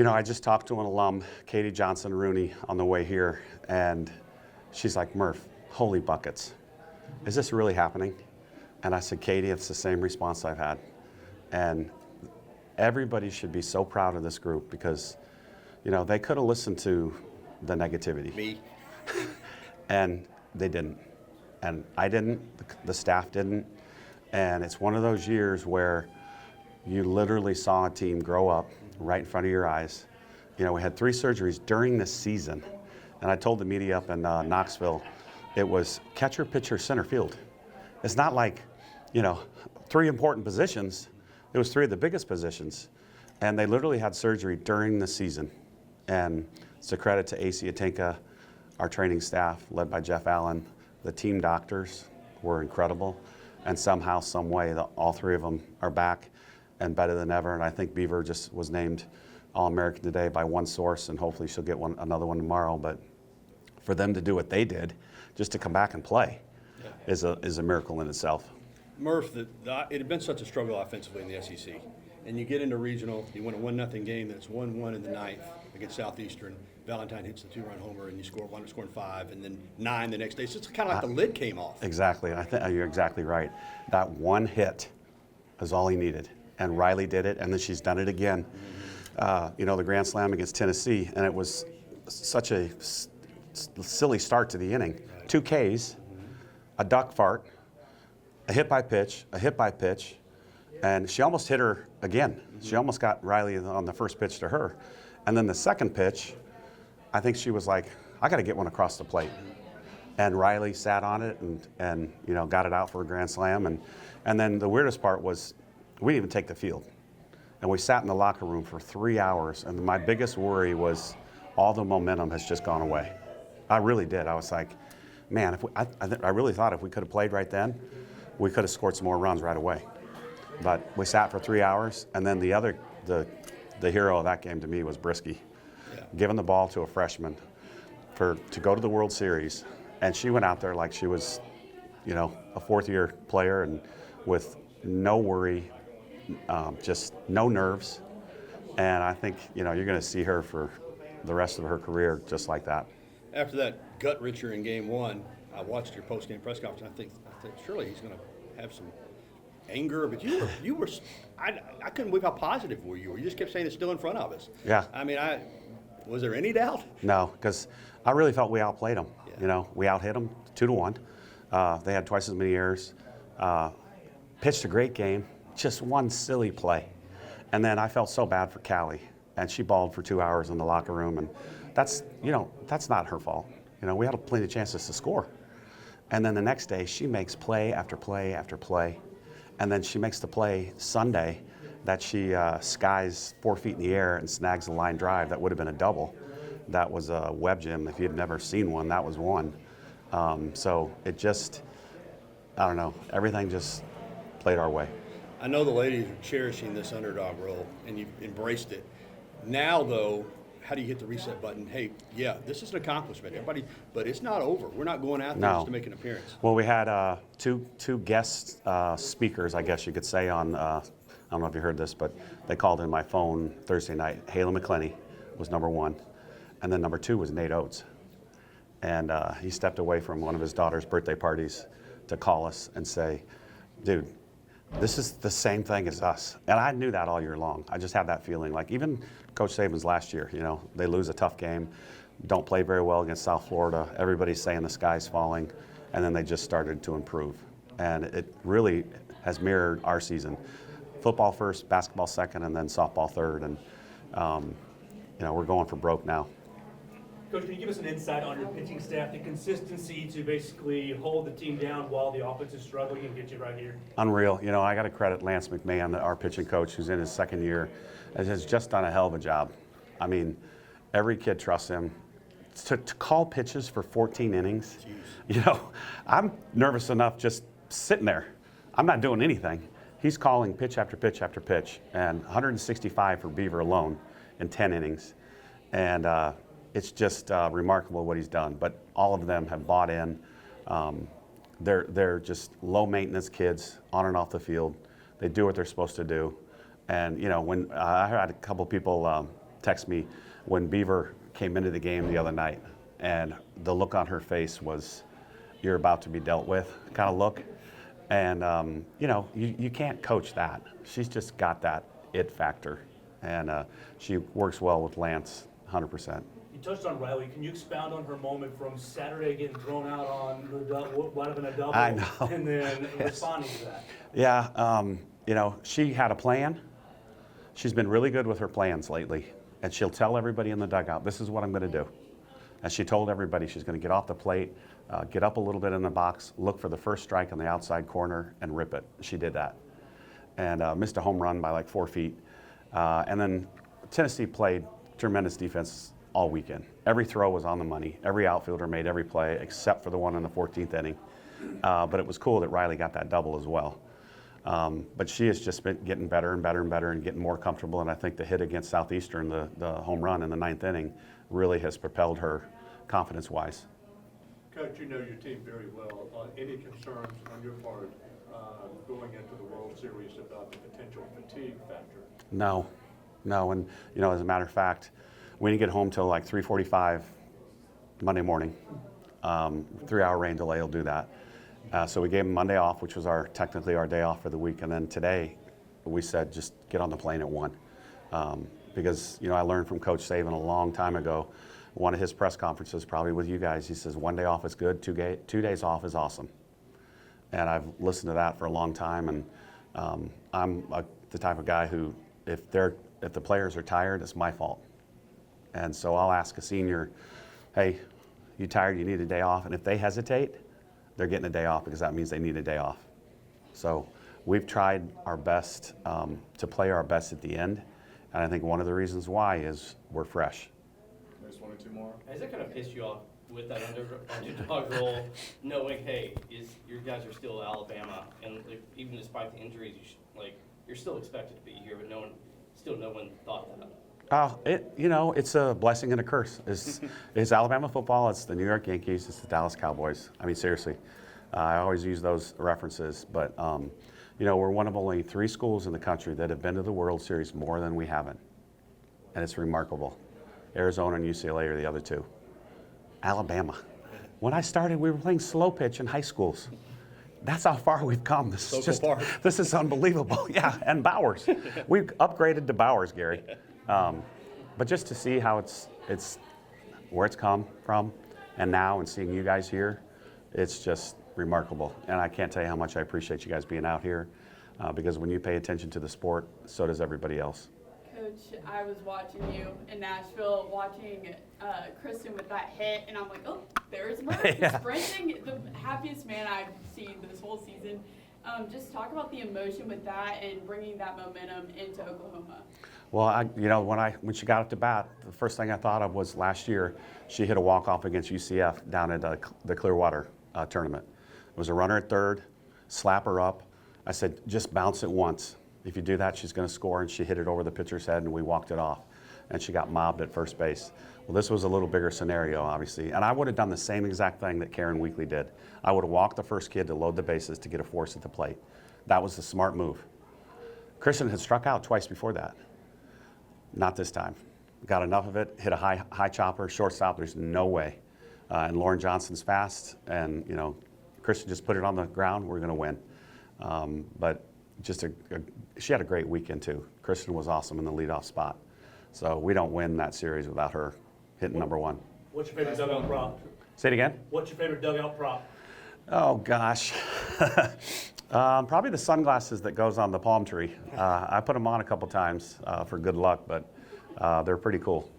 I just talked to an alum, Katie Johnson-Rooney, on the way here, and she's like, Murph, holy buckets. Is this really happening? And I said, Katie, it's the same response I've had. And everybody should be so proud of this group because, they could have listened to the negativity. Me. And they didn't. And I didn't, the staff didn't. And it's one of those years where you literally saw a team grow up right in front of your eyes. We had 3 surgeries during this season. And I told the media up in Knoxville, it was catcher, pitcher, center field. It's not like, 3 important positions. It was 3 of the biggest positions. And they literally had surgery during the season. And it's a credit to AC Atenka, our training staff, led by Jeff Allen. The team doctors were incredible. And somehow, some way, all 3 of them are back and better than ever. And I think Beaver just was named All-American today by one source, and hopefully she'll get another one tomorrow. But for them to do what they did, just to come back and play, is a miracle in itself. Murph, it had been such a struggle offensively in the SEC. And you get into regional, you win a 1-0 game, that's 1-1 in the 9th against Southeastern. Valentine hits the 2-run homer, and you scoring 5, and then 9 the next day. So it's kind of like the lid came off. Exactly. I think you're exactly right. That one hit is all he needed. And Riley did it, and then she's done it again. The Grand Slam against Tennessee, and it was such a silly start to the inning. Right. 2 Ks, a duck fart, a hit by pitch, and she almost hit her again. She almost got Riley on the first pitch to her. And then the second pitch, I think she was like, I got to get one across the plate. And Riley sat on it and got it out for a grand slam. And then the weirdest part was we didn't even take the field. And we sat in the locker room for 3 hours. And my biggest worry was all the momentum has just gone away. I really did. I was like, man, I really thought if we could have played right then, we could have scored some more runs right away. But we sat for 3 hours. And then the hero of that game to me was Brisky. Yeah. Giving the ball to a freshman to go to the World Series. And she went out there like she was, a 4th-year player and with no worry, just no nerves. And I think, you're going to see her for the rest of her career just like that. After that gut wrencher in game 1, I watched your post-game press conference, and I think surely he's going to have some anger, but you were I couldn't believe how positive you were. You just kept saying it's still in front of us. Yeah. I mean, was there any doubt? No, because I really felt we outplayed them. Yeah. We out-hit them 2-1. They had twice as many errors. Pitched a great game, just one silly play. And then I felt so bad for Callie, and she bawled for 2 hours in the locker room, and that's not her fault. We had plenty of chances to score. And then the next day, she makes play after play after play. And then she makes the play Sunday that she skies 4 feet in the air and snags a line drive. That would have been a double. That was a web gym. If you'd never seen one, that was one. So it just, I don't know, everything just played our way. I know the ladies are cherishing this underdog role, and you've embraced it. Now, though, how do you hit the reset button? Hey, yeah, this is an accomplishment, everybody, but it's not over. We're not going out there just to make an appearance. Well, we had two guest speakers, I guess you could say, on, I don't know if you heard this, but they called in my phone Thursday night. Haley McClenny was number 1, and then number 2 was Nate Oates. And he stepped away from one of his daughter's birthday parties to call us and say, dude, this is the same thing as us. And I knew that all year long. I just had that feeling. Like even Coach Saban's last year, they lose a tough game, don't play very well against South Florida. Everybody's saying the sky's falling, and then they just started to improve. And it really has mirrored our season. Football first, basketball second, and then softball third. And, we're going for broke now. Coach, can you give us an insight on your pitching staff, the consistency to basically hold the team down while the offense is struggling and get you right here? Unreal. I got to credit Lance McMahon, our pitching coach, who's in his 2nd year, has just done a hell of a job. I mean, every kid trusts him. To call pitches for 14 innings, I'm nervous enough just sitting there. I'm not doing anything. He's calling pitch after pitch after pitch, and 165 for Beaver alone in 10 innings. And it's just remarkable what he's done. But all of them have bought in. They're just low-maintenance kids on and off the field. They do what they're supposed to do. And, when I had a couple people texted me when Beaver came into the game the other night, and the look on her face was, "You're about to be dealt with," kind of look. And you can't coach that. She's just got that it factor, and she works well with Lance, 100%. You touched on Riley. Can you expound on her moment from Saturday getting thrown out on the what might have been a double, I know. and then responding to that? Yeah, she had a plan. She's been really good with her plans lately, and she'll tell everybody in the dugout, "This is what I'm going to do." And she told everybody she's going to get off the plate, get up a little bit in the box, look for the first strike on the outside corner, and rip it. She did that, and missed a home run by like 4 feet. And then Tennessee played tremendous defense all weekend. Every throw was on the money. Every outfielder made every play except for the one in the 14th inning. But it was cool that Riley got that double as well. But she has just been getting better and better and better and getting more comfortable. And I think the hit against Southeastern, the home run in the 9th inning, really has propelled her confidence-wise. Coach, you know your team very well. Any concerns on your part going into the World Series about the potential fatigue factor? No. And as a matter of fact, we didn't get home till like 3:45 Monday morning. 3-hour rain delay will do that. So we gave them Monday off, which was technically our day off for the week. And then today, we said just get on the plane at 1. Because I learned from Coach Saban a long time ago. One of his press conferences, probably with you guys, he says 1 day off is good, 2 days off is awesome. And I've listened to that for a long time. And I'm the type of guy who, if the players are tired, it's my fault. And so I'll ask a senior, "Hey, you tired? You need a day off?" And if they hesitate, they're getting a day off because that means they need a day off. So we've tried our best to play our best at the end. And I think one of the reasons why is we're fresh. There's 1 or 2 more. Has that kind of pissed you off with that underdog role, knowing, hey, your guys are still Alabama, and even despite the injuries, you're still expected to be here, but no one thought that. It's a blessing and a curse. It's Alabama football, it's the New York Yankees, it's the Dallas Cowboys. I mean, seriously, I always use those references, but we're one of only 3 schools in the country that have been to the World Series more than we haven't, and it's remarkable. Arizona and UCLA are the other 2. Alabama. When I started, we were playing slow pitch in high schools. That's how far we've come. This is unbelievable. Yeah, and Bowers. We've upgraded to Bowers, Gary. But just to see how it's where it's come from, and now, and seeing you guys here, it's just remarkable. And I can't tell you how much I appreciate you guys being out here, because when you pay attention to the sport, so does everybody else. Coach, I was watching you in Nashville, watching Kristen with that hit, and I'm like, oh, there's Murphy sprinting, the happiest man I've seen this whole season. Just talk about the emotion with that and bringing that momentum into Oklahoma. Well, when she got up to bat, the first thing I thought of was last year she hit a walk-off against UCF down at the Clearwater tournament. It was a runner at third, slap her up. I said, just bounce it once. If you do that, she's going to score, and she hit it over the pitcher's head, and we walked it off, and she got mobbed at first base. Well, this was a little bigger scenario, obviously, and I would have done the same exact thing that Karen Weekly did. I would have walked the first kid to load the bases to get a force at the plate. That was the smart move. Kristen had struck out twice before that. Not this time. Got enough of it, hit a high chopper, shortstop, there's no way. And Lauren Johnson's fast, and Kristen just put it on the ground, we're going to win. But she had a great weekend too. Kristen was awesome in the leadoff spot. So we don't win that series without her hitting number 1. What's your favorite dugout prop? Say it again? What's your favorite dugout prop? Oh gosh. Probably the sunglasses that goes on the palm tree. I put them on a couple times for good luck, but they're pretty cool.